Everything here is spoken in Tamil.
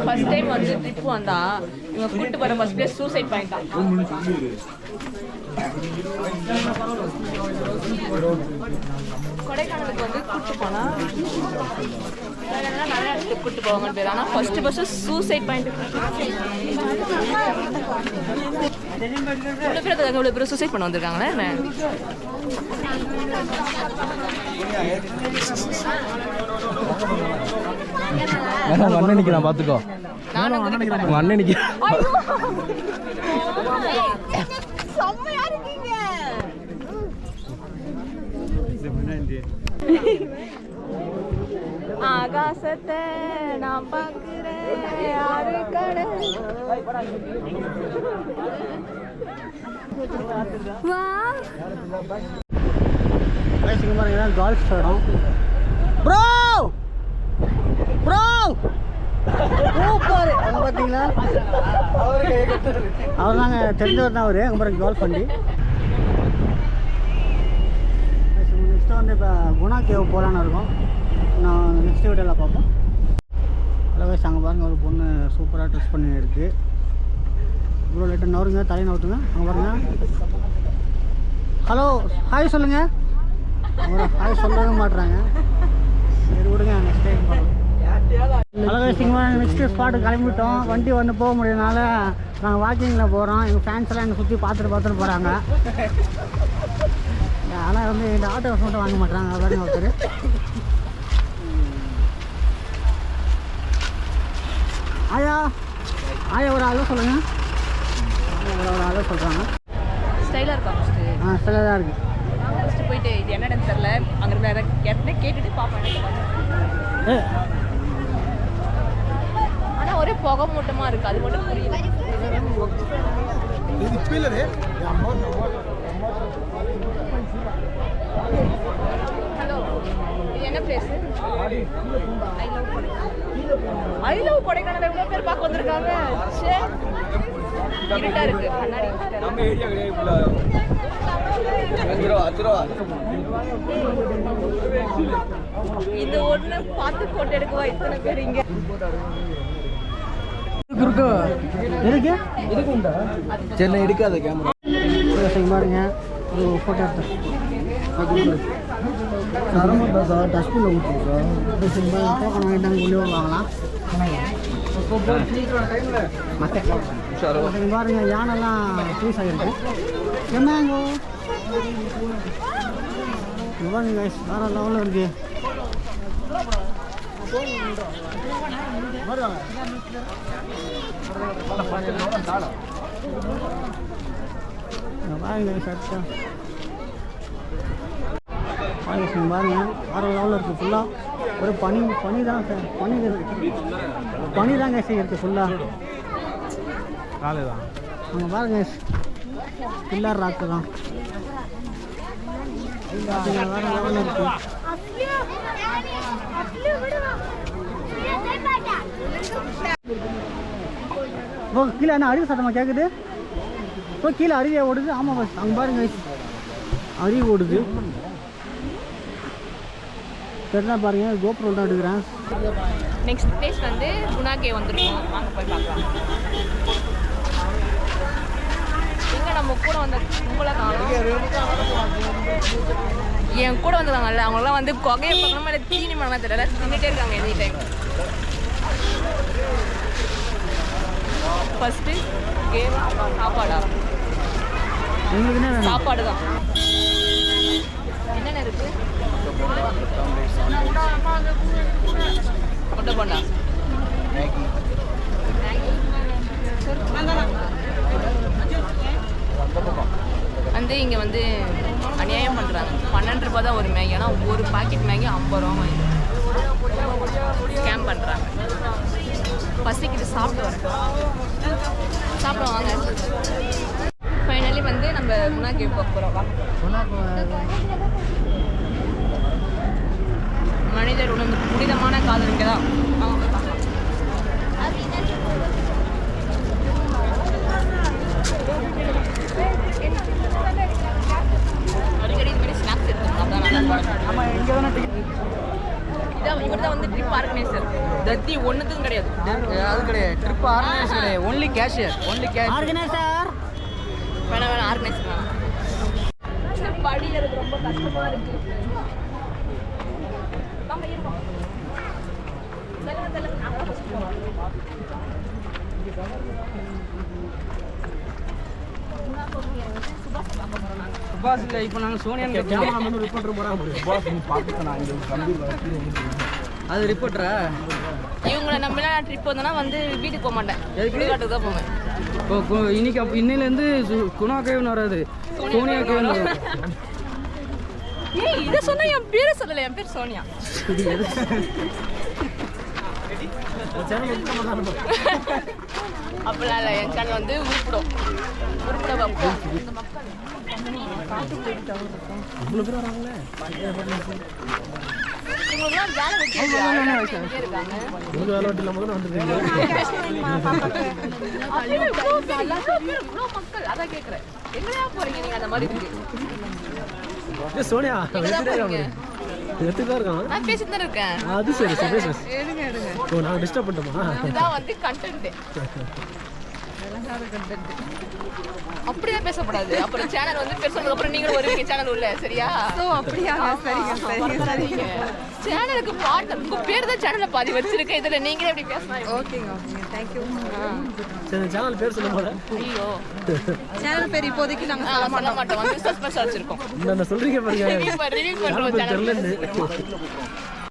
ஃபர்ஸ்ட் டைம் வந்து ட்ரிப் வந்தா இவங்க கூட்டு வர ஃபர்ஸ்ட் பிளேஸ் சூசைட் பாயிண்ட் தான். கொடைக்கானலுக்கு வந்து கூட்டு போனா நிறைய இடத்துக்கு கூட்டு போவாங்கன்னு பேர். ஆனால் ஃபர்ஸ்ட் சூசைட் பாயிண்ட் இவ்வளோ பேர் சூசைட் பண்ண வந்திருக்காங்களே. அண்ணன் நிற்கிறான் பார்த்துக்கோ. அண்ணன் நிற்கிறேன். ஆகாசத்தை நான் பார்க்கிறேன் யாரு கடை கால்ஃப் இடம். Bro bro super. அங்கே பார்த்தீங்களா அவர் தாங்க தெரிஞ்சவர் தான் அவர். அங்கே பாருங்க கால்ஃப் வண்டி. நெக்ஸ்ட்டு வந்து இப்போ குணா கேவ் போகலான்னு இருக்கோம். நான் நெக்ஸ்ட் வீடியோவில் பார்ப்போம். ஹலோ வயசு அங்கே பாருங்கள் ஒரு பொண்ணு சூப்பராக ட்ரெஸ் பண்ணி இருக்குது. இவ்வளோ லேட்டு நவருங்க தலையை நவுத்துங்க. அங்கே பாருங்கள். ஹலோ ஹாய் சொல்லுங்கள். ஹாய் சொல்லவே மாட்டுறாங்க. சரி விடுங்க நெக்ஸ்ட் டைம் பார்க்கலாம். ஹலோ வயசுங்க நெக்ஸ்ட்டு ஸ்பாட்டு கிளம்பிட்டோம். வண்டி வந்து போக முடியறதுனால நாங்கள் வாக்கிங்கில் போகிறோம். எங்கள் ஃபேன்ஸ் எல்லாம் என்னை சுற்றி பார்த்துட்டு போகிறாங்க. ஆனால் வந்து இந்த ஆட்டோ பஸ் மட்டும் வாங்க மாட்டாங்க. பாருங்க ஒருத்தர். ஆயா ஆயா ஒரு ஆளோ சொல்லுங்கள். ஒரு ஆளோ சொல்கிறாங்க. ஸ்டைலாக இருக்கா? ஸ்டைலாக தான் இருக்குது. ஃபஸ்ட்டு போயிட்டு இது என்ன இடம் தெரியல அங்கே இருந்து கேட்டுட்டு பார்ப்பேன். ஆனால் ஒரே புகை மூட்டமாக இருக்குது. அது மட்டும் புரியல. ஹலோ இது என்ன பிளேஸ்? I love Kodaikanal. எவ்வளோ பேர் பார்க்க வந்திருக்காங்க. இருட்டா இருக்கு. கண்ணாடி இது ஒண்ணு பார்த்து போட்டோ எடுக்கவா இத்தனை பேர் இங்க சென்னை எடுக்காத கேமரா பாருங்க. ஒரு ஃபோட்டோ எடுத்தேன். டஸ்ட்பினில் ஊற்றுங்க. டோக்கன் வாங்கிட்டாங்க உள்ளே வாங்கலாம். பாருங்க யானெல்லாம் ப்ளீஸ் ஆகிருக்கு. என்னங்கோ பாருங்க வேற லெவலில் இருக்கு. பாருங்க சட்டா பாருங்க வேற லெவலில் இருக்குது. ஃபுல்லாக ஒரு பனி தான் சார். பனி தாங்க இருக்குது ஃபுல்லாக. அங்கே பாருங்க பில்லர் ராக்கு தான். வேற லெவலில் இருக்குது. இப்போ கீழே என்ன அருவி சத்தமாக கேட்குது? இப்போ கீழே அருவியா ஓடுது. ஆமாம் பஸ் அங்கே பாருங்க அருவி ஓடுது. சரிதான் பாருங்க. கோப்ரோல் தான் எடுக்கிறேன். நெக்ஸ்ட் பிளேஸ் வந்து குணா கேவ் வந்துருக்கோம். வாங்க போய் பார்க்கலாம். எங்கே நம்ம கூட வந்த கும்பலை காணும். என் கூட வந்ததாங்கல்ல அவங்களாம் வந்து கொகையை பார்க்கணுமா இல்லை தீனி மரம் தெரியல தின்னுட்டே இருக்காங்க எனி டைம். ஃபஸ்ட்டு கேவ் சாப்பாடா? சாப்பாடு தான். என்னென்ன இருக்கு? கொட்டை போண்டா, வந்து இங்கே வந்து அநியாயம் பண்ணுறாங்க. 12 ரூபா தான் ஒரு மேகி. ஆனால் ஒரு பாக்கெட் மேகி 50 ரூபா வாங்கி ஸ்கேம் பண்ணுறாங்க. பசிக்கிட்டு சாப்பிட்டு வாங்க. ஃபைனலி வந்து நம்ம குணா கேவ் போக போகிறோம். மனிதர் உணர்ந்து புனிதமான காதல் இங்கே தான். அடிக்கடி இது மாதிரி ஸ்நாக்ஸ் எடுத்துக்கணும். இதான் இவர் தான் வந்து ட்ரிப் ஆர்கனைசர். தத்தி ஒன்றுத்துக்கும் கிடையாது. அது கிடையாது ட்ரிப் ஆர்கனைஸ் கிடையாது ஒன்லி கேஷியர் ஆர்கனைசர் வேணாம் ஆர்கனைஸ் வேணாம். படி எனக்கு ரொம்ப கஷ்டமா இருக்கு. சுபாஷ் இல்லை இப்போ நாங்கள் சோனியா ரிப்போர்ட்டர் அது ரிப்போர்ட்டரா இவங்களை நம்பினா ட்ரிப் வந்தோன்னா வந்து வீட்டுக்கு போக மாட்டேன், சுடுகாட்டுக்கு தான் போவேன். இப்போ இன்னைக்கு அப்போ இன்னிலேருந்து குணா கேவன் வராது சோனியா கேவன் வரும். ஏய் இதை சொன்னா என் பேரை சொல்லலை, என் பேர் சோனியா. அப்படிலாம் இல்லை, என் சேனல் வந்து உருப்பிடும் வைப்போம். இந்த மக்கள் இவங்களுக்குலாம் வேலை வெட்டி இருக்காங்க. இவ்வளோ மக்கள் அதான் கேட்குறேன், எங்கேயா போறீங்க நீங்க அந்த மாதிரி இருக்கு. சோனியா நான் பேசிட்டு தான் இருக்கேன். அது சரி சரி எடுங்க எடுங்க, நான் டிஸ்டர்ப் பண்ணிட்டோமா? இதுதான் வந்து கண்டென்ட். அப்படியே பேசக்கூடாது, அப்புறம் சேனல் வந்து பேசுறதுக்கு அப்புறம் நீங்களும் வருவீங்க சேனல் உள்ள, சரியா? அப்படியா? சரிங்க சரிங்க சரிங்க. சேனலுக்கு பாட்டு உங்க பேர் தான் சேனல்ல பாதி வச்சிருக்கேன், இதுல நீங்களே எப்படி பேசலாம்? ஓகேங்க ஓகேங்க, தேங்க்யூ. சரி சேனல் பேர் சொல்ல போல. ஐயோ சேனல் பேர் இப்போதைக்கு நாங்கள் சொல்ல மாட்டோம், வந்து சஸ்பென்ஸ் வச்சிருக்கோம். நான் சொல்றீங்க பாருங்க ரிவ்யூ பண்றோம் சேனல். தெரியல